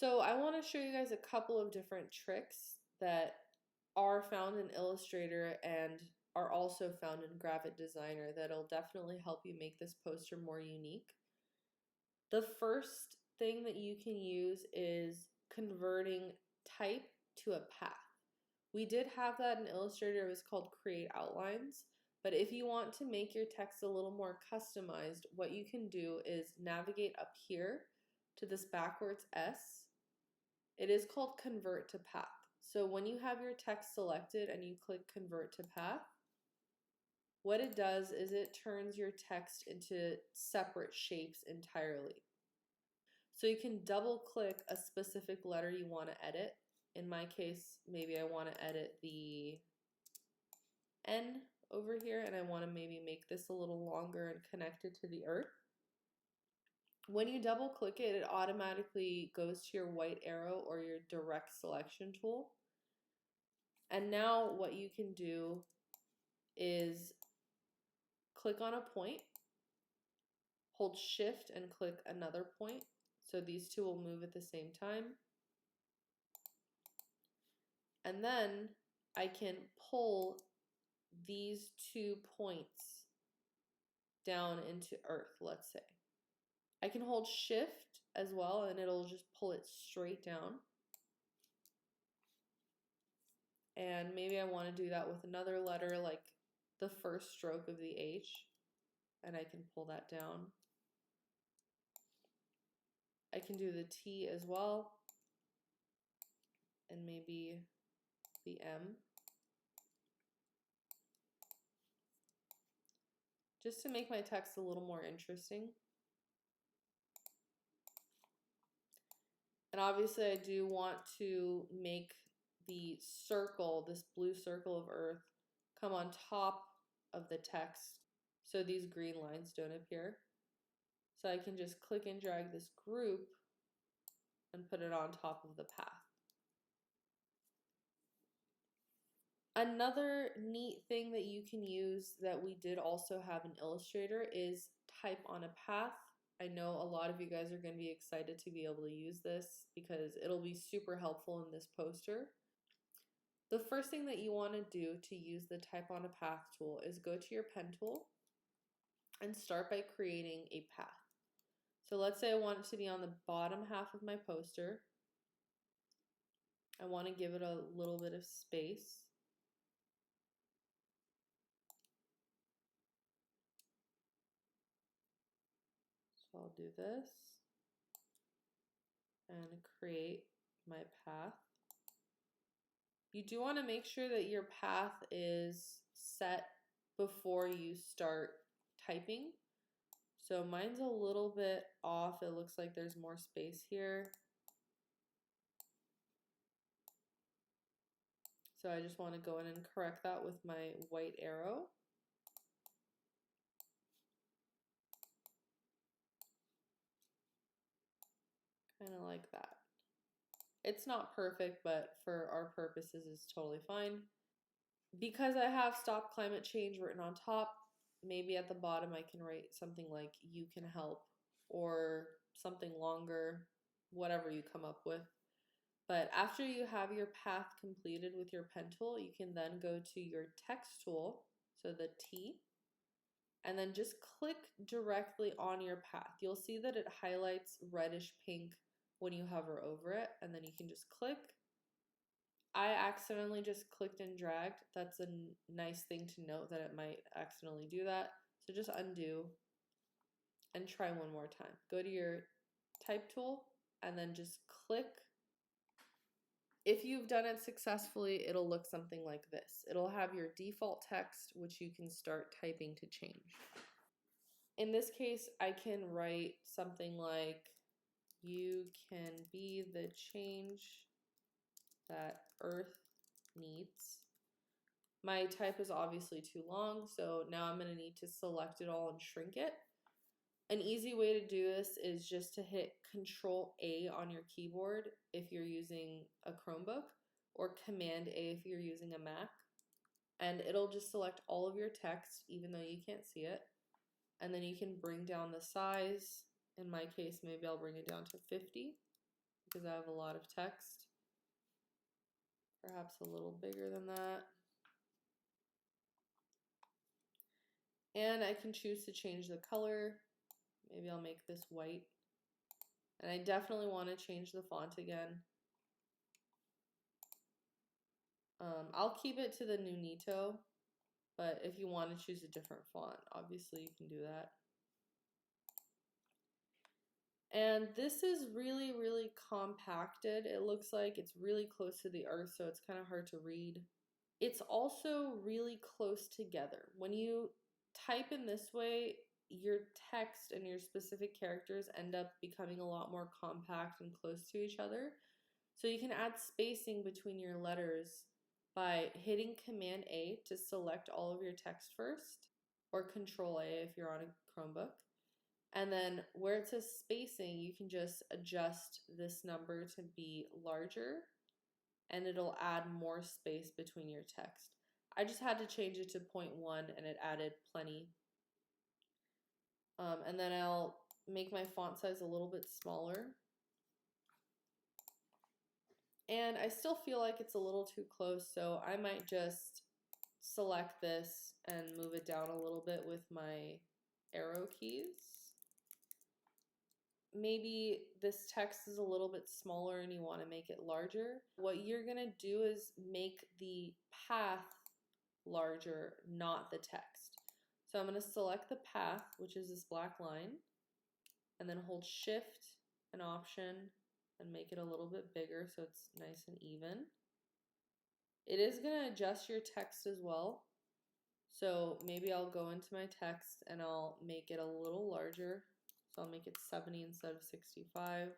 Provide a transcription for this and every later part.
So I want to show you guys a couple of different tricks that are found in Illustrator and are also found in Gravit Designer that'll definitely help you make this poster more unique. The first thing that you can use is converting type to a path. We did have that in Illustrator. It was called Create Outlines. But if you want to make your text a little more customized, what you can do is navigate up here to this backwards S. It is called Convert to Path. So when you have your text selected and you click Convert to Path, what it does is it turns your text into separate shapes entirely. So you can double click a specific letter you want to edit. In my case, maybe I want to edit the N over here, and I want to maybe make this a little longer and connected to the earth. When you double click it, it automatically goes to your white arrow or your direct selection tool. And now what you can do is click on a point, hold shift and click another point. So these two will move at the same time. And then I can pull these 2 points down into earth, let's say. I can hold shift as well and it'll just pull it straight down. And maybe I want to do that with another letter, like the first stroke of the H, and I can pull that down. I can do the T as well, and maybe the M. Just to make my text a little more interesting. And obviously I do want to make the circle, this blue circle of earth, come on top of the text so these green lines don't appear. So I can just click and drag this group and put it on top of the path. Another neat thing that you can use that we did also have in Illustrator is type on a path. I know a lot of you guys are going to be excited to be able to use this because it'll be super helpful in this poster. The first thing that you want to do to use the type on a path tool is go to your pen tool and start by creating a path. So let's say I want it to be on the bottom half of my poster. I want to give it a little bit of space. So I'll do this and create my path. You do want to make sure that your path is set before you start typing. So mine's a little bit off. It looks like there's more space here. So I just want to go in and correct that with my white arrow. Kind of like that. It's not perfect, but for our purposes, it's totally fine. Because I have Stop Climate Change written on top, maybe at the bottom I can write something like "you can help" or something longer, whatever you come up with. But after you have your path completed with your pen tool, you can then go to your text tool, so the T, and then just click directly on your path. You'll see that it highlights reddish pink when you hover over it, and then you can just click. I accidentally just clicked and dragged. That's a nice thing to note, that it might accidentally do that. So just undo and try one more time. Go to your type tool and then just click. If you've done it successfully, it'll look something like this. It'll have your default text, which you can start typing to change. In this case, I can write something like, "You can be the change that Earth needs." My type is obviously too long, so now I'm going to need to select it all and shrink it. An easy way to do this is just to hit Control A on your keyboard if you're using a Chromebook, or Command A if you're using a Mac. And it'll just select all of your text, even though you can't see it. And then you can bring down the size. In my case, maybe I'll bring it down to 50. because I have a lot of text. Perhaps a little bigger than that. And I can choose to change the color. Maybe I'll make this white. And I definitely want to change the font again. I'll keep it to the Nunito, but if you want to choose a different font, obviously you can do that. And this is really, really compacted. It looks like it's really close to the earth, so it's kind of hard to read. It's also really close together. When you type in this way, your text and your specific characters end up becoming a lot more compact and close to each other. So you can add spacing between your letters by hitting Command A to select all of your text first, or Control A if you're on a Chromebook. And then where it says spacing, you can just adjust this number to be larger, and it'll add more space between your text. I just had to change it to 0.1 and it added plenty. And then I'll make my font size a little bit smaller. And I still feel like it's a little too close, so I might just select this and move it down a little bit with my arrow keys. Maybe this text is a little bit smaller and you want to make it larger. What you're going to do is make the path larger, not the text. So I'm going to select the path, which is this black line, and then hold Shift and Option and make it a little bit bigger so it's nice and even. It is going to adjust your text as well. So maybe I'll go into my text and I'll make it a little larger. So I'll make it 70 instead of 65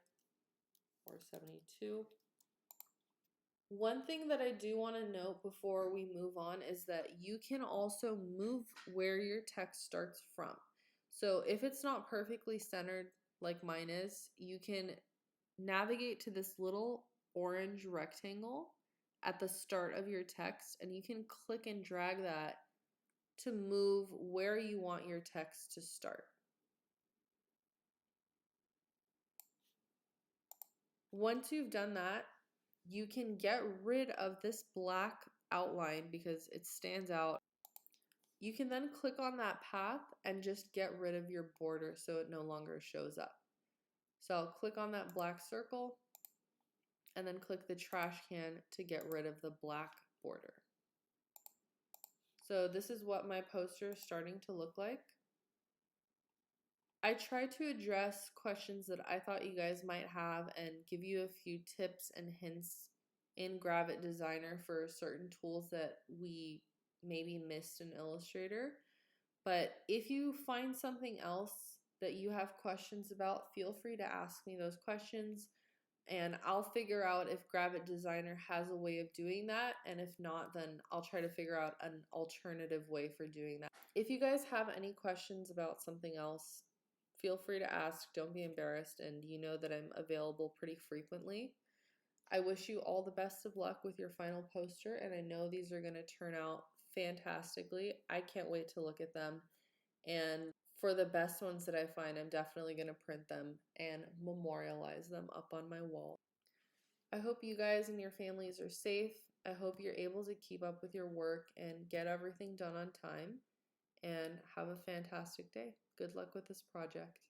or 72. One thing that I do want to note before we move on is that you can also move where your text starts from. So if it's not perfectly centered like mine is, you can navigate to this little orange rectangle at the start of your text, and you can click and drag that to move where you want your text to start. Once you've done that, you can get rid of this black outline because it stands out. You can then click on that path and just get rid of your border so it no longer shows up. So I'll click on that black circle and then click the trash can to get rid of the black border. So this is what my poster is starting to look like. I tried to address questions that I thought you guys might have and give you a few tips and hints in Gravit Designer for certain tools that we maybe missed in Illustrator. But if you find something else that you have questions about, feel free to ask me those questions and I'll figure out if Gravit Designer has a way of doing that, and if not, then I'll try to figure out an alternative way for doing that. If you guys have any questions about something else, feel free to ask. Don't be embarrassed, and you know that I'm available pretty frequently. I wish you all the best of luck with your final poster, and I know these are going to turn out fantastically. I can't wait to look at them, and for the best ones that I find, I'm definitely going to print them and memorialize them up on my wall. I hope you guys and your families are safe. I hope you're able to keep up with your work and get everything done on time, and have a fantastic day. Good luck with this project.